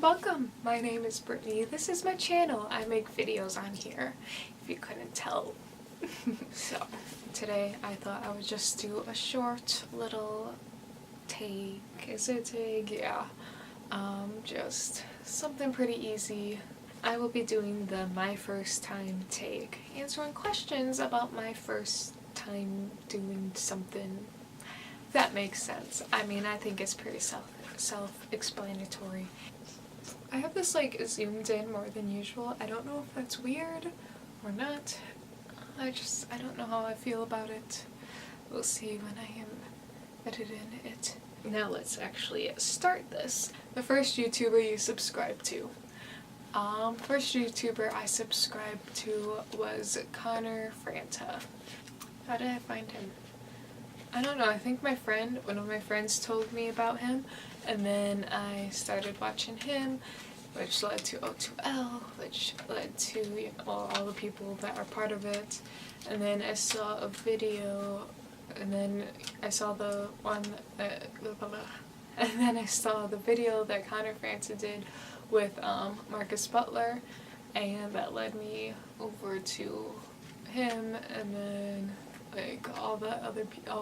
Welcome! My name is Brittany. This is my channel. I make videos on here, if you couldn't tell. So, today I thought I would just do a short little take. Is it take? Yeah. Just something pretty easy. I will be doing the my first time take, answering questions about my first time doing something. That makes sense. I mean, I think it's pretty self-explanatory. I have this like zoomed in more than usual. I don't know if that's weird or not. I don't know how I feel about it. We'll see when I am editing it. Now let's actually start this. The first YouTuber you subscribed to. First YouTuber I subscribed to was Connor Franta. How did I find him? I don't know, I think one of my friends told me about him, and then I started watching him, which led to O2L, which led to all the people that are part of it, and then I saw a video, and then I saw the one that, and then I saw the video that Connor Franta did with Marcus Butler, and that led me over to him, and then like all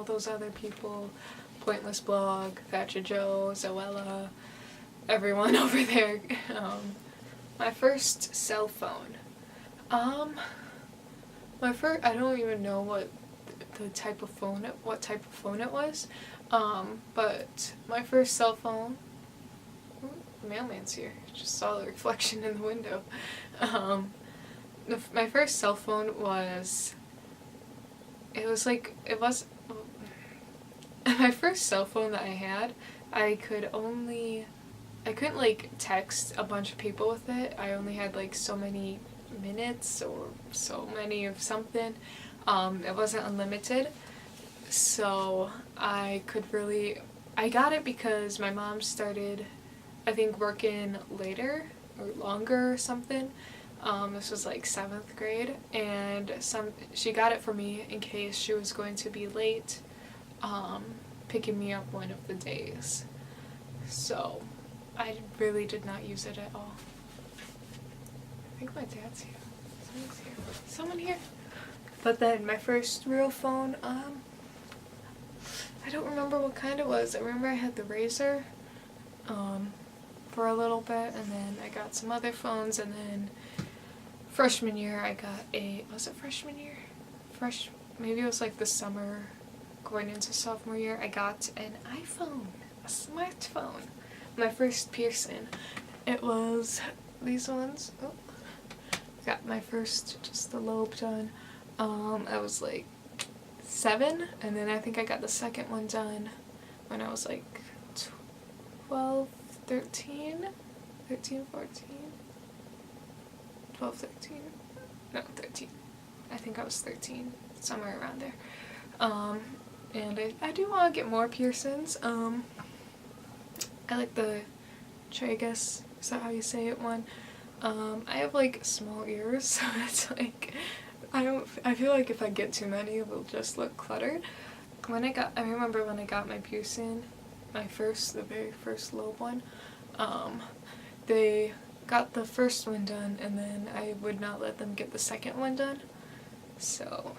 those other people, Pointless Blog, Thatcher Joe, Zoella, everyone over there. My first cell phone. I don't even know what type of phone it was. But my first cell phone. Ooh, the mailman's here. Just saw the reflection in the window. My first cell phone was. My first cell phone that I had, I couldn't like text a bunch of people with it. I only had like so many minutes or so many of something. It wasn't unlimited. So I got it because my mom started, I think, working later or longer or something. This was like 7th grade, and she got it for me in case she was going to be late picking me up one of the days. So I really did not use it at all. I think my dad's here. Someone's here. Someone here? But then my first real phone, I don't remember what kind it was. I remember I had the Razr for a little bit, and then I got some other phones, and then freshman year I got was it freshman year? Maybe it was like the summer going into sophomore year, I got an iPhone, a smartphone. My first piercing. It was these ones. Oh. Got my first, just the lobe done. I was like 7, and then I think I got the second one done when I was like 12, 13, 14. 12, 13. No, 13. I think I was 13, somewhere around there. And I do want to get more piercings. I like the tragus, is that how you say it, one? I have like small ears, so it's like, I feel like if I get too many, it will just look cluttered. I remember when I got my piercing, the very first lobe one, they got the first one done, and then I would not let them get the second one done. So,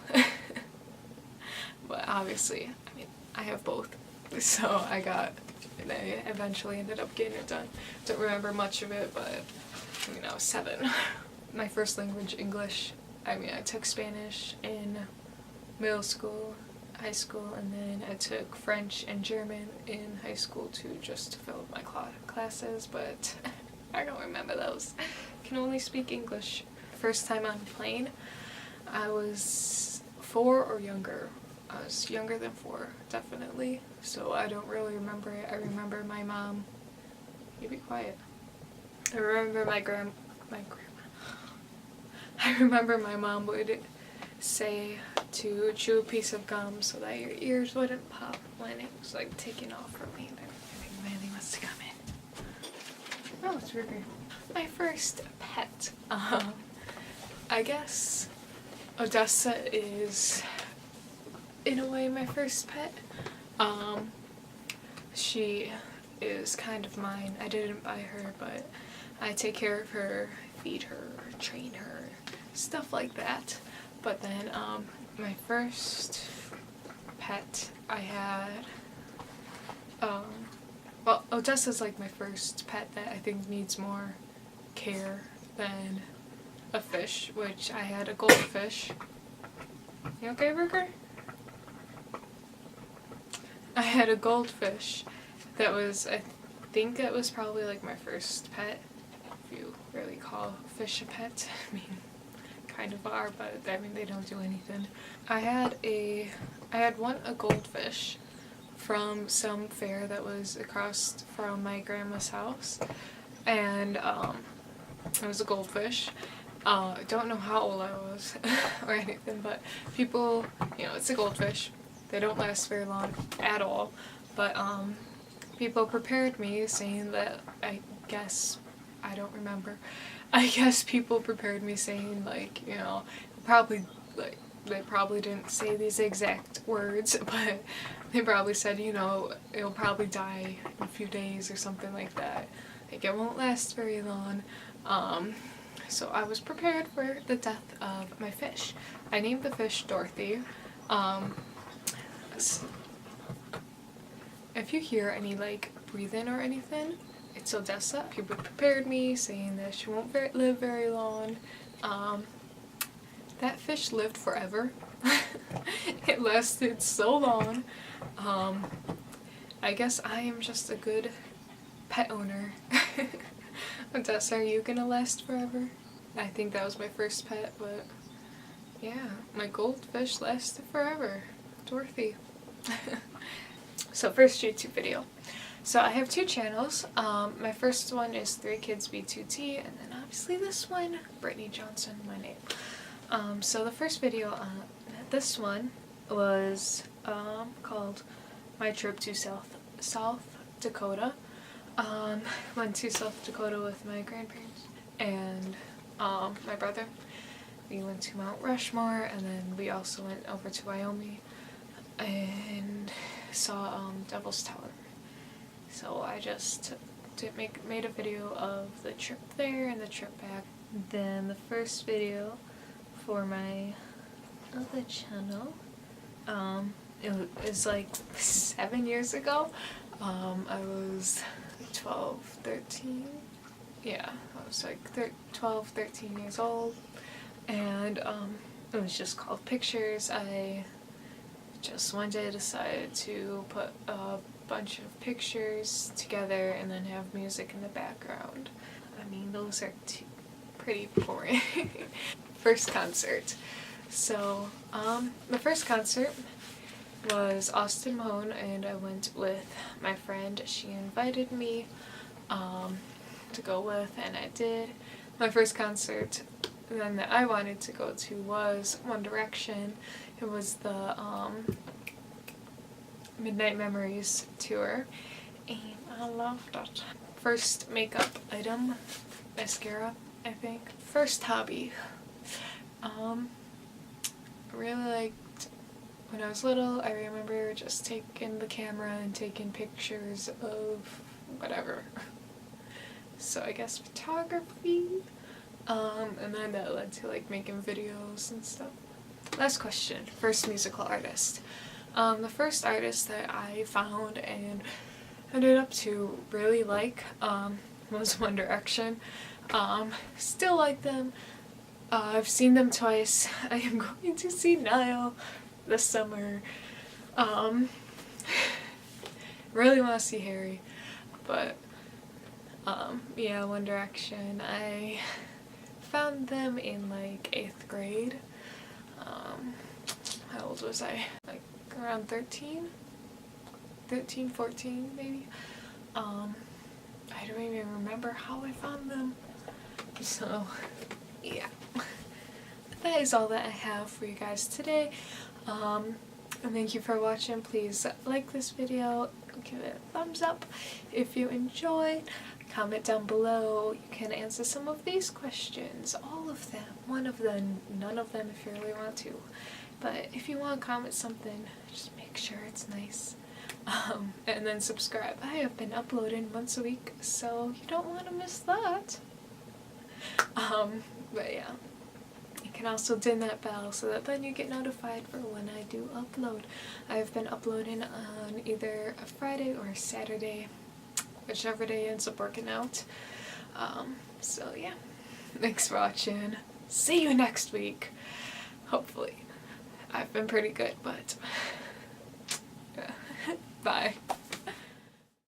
but obviously, I mean, I have both. So I eventually ended up getting it done. Don't remember much of it, but I mean, I was 7. My first language, English. I mean, I took Spanish in middle school, high school, and then I took French and German in high school too, just to fill up my classes, but I don't remember those. I can only speak English. First time on a plane, I was 4 or younger. I was younger than 4, definitely. So I don't really remember it. I remember my mom. You be quiet. I remember my grandma. I remember my mom would say to chew a piece of gum so that your ears wouldn't pop when it was like taking off from me. I think Manny wants to come in. Oh, it's River. My first pet. I guess Odessa is, in a way, my first pet. She is kind of mine. I didn't buy her, but I take care of her, feed her, train her, stuff like that. But then my first pet I had, well, Odessa's like my first pet that I think needs more care than a fish, which I had a goldfish. You okay, Burger? I had a goldfish that was, I think it was probably like my first pet, if you really call fish a pet. I mean, kind of are, but I mean, they don't do anything. I had a goldfish from some fair that was across from my grandma's house, and it was a goldfish. I don't know how old I was or anything, but people, you know, it's a goldfish. They don't last very long at all, but people prepared me saying that, I guess people prepared me saying, like, you know, probably, like, they probably didn't say these exact words, but they probably said, you know, it'll probably die in a few days or something like that. Like, it won't last very long. So I was prepared for the death of my fish. I named the fish Dorothy. If you hear any, like, breathing or anything, it's Odessa. People prepared me saying that she won't live very long. That fish lived forever. It lasted so long. I guess I am just a good pet owner. Odessa, are you gonna last forever? I think that was my first pet, but yeah, my goldfish lasted forever. Dorothy. So first YouTube video. So I have two channels. My first one is 3KidsB2T, and then obviously this one, Brittany Johnson, my name. So the first video on this one was called My Trip to South Dakota. Went to South Dakota with my grandparents and my brother. We went to Mount Rushmore, and then we also went over to Wyoming and saw Devil's Tower. So I just made a video of the trip there and the trip back. Then the first video for my other channel, it was like 7 years ago. I was 12, 13. Yeah, I was like 12, 13 years old. And it was just called Pictures. I just one day decided to put a bunch of pictures together and then have music in the background. I mean, those are pretty boring. First concert. So, the first concert was Austin Mahone, and I went with my friend. She invited me to go with, and I did. My first concert then that I wanted to go to was One Direction. It was the Midnight Memories tour, and I loved it. First makeup item, mascara, I think. First hobby. I really liked, when I was little, I remember just taking the camera and taking pictures of whatever. So I guess photography. And then that led to like making videos and stuff. Last question, first musical artist. The first artist that I found and ended up to really like was One Direction. Still like them. I've seen them twice. I am going to see Niall this summer. Really want to see Harry, but yeah, One Direction. I found them in like 8th grade. How old was I? Like around 13, 14 maybe. I don't even remember how I found them. So yeah, that is all that I have for you guys today. And thank you for watching. Please like this video, give it a thumbs up if you enjoyed. Comment down below. You can answer some of these questions, all of them, one of them, none of them if you really want to. But if you want to comment something, just make sure it's nice. And then subscribe. I have been uploading once a week, so you don't want to miss that. But yeah. You can also dim that bell so that then you get notified for when I do upload. I've been uploading on either a Friday or a Saturday, whichever day ends up working out. So yeah, thanks for watching. See you next week. Hopefully. I've been pretty good, but bye.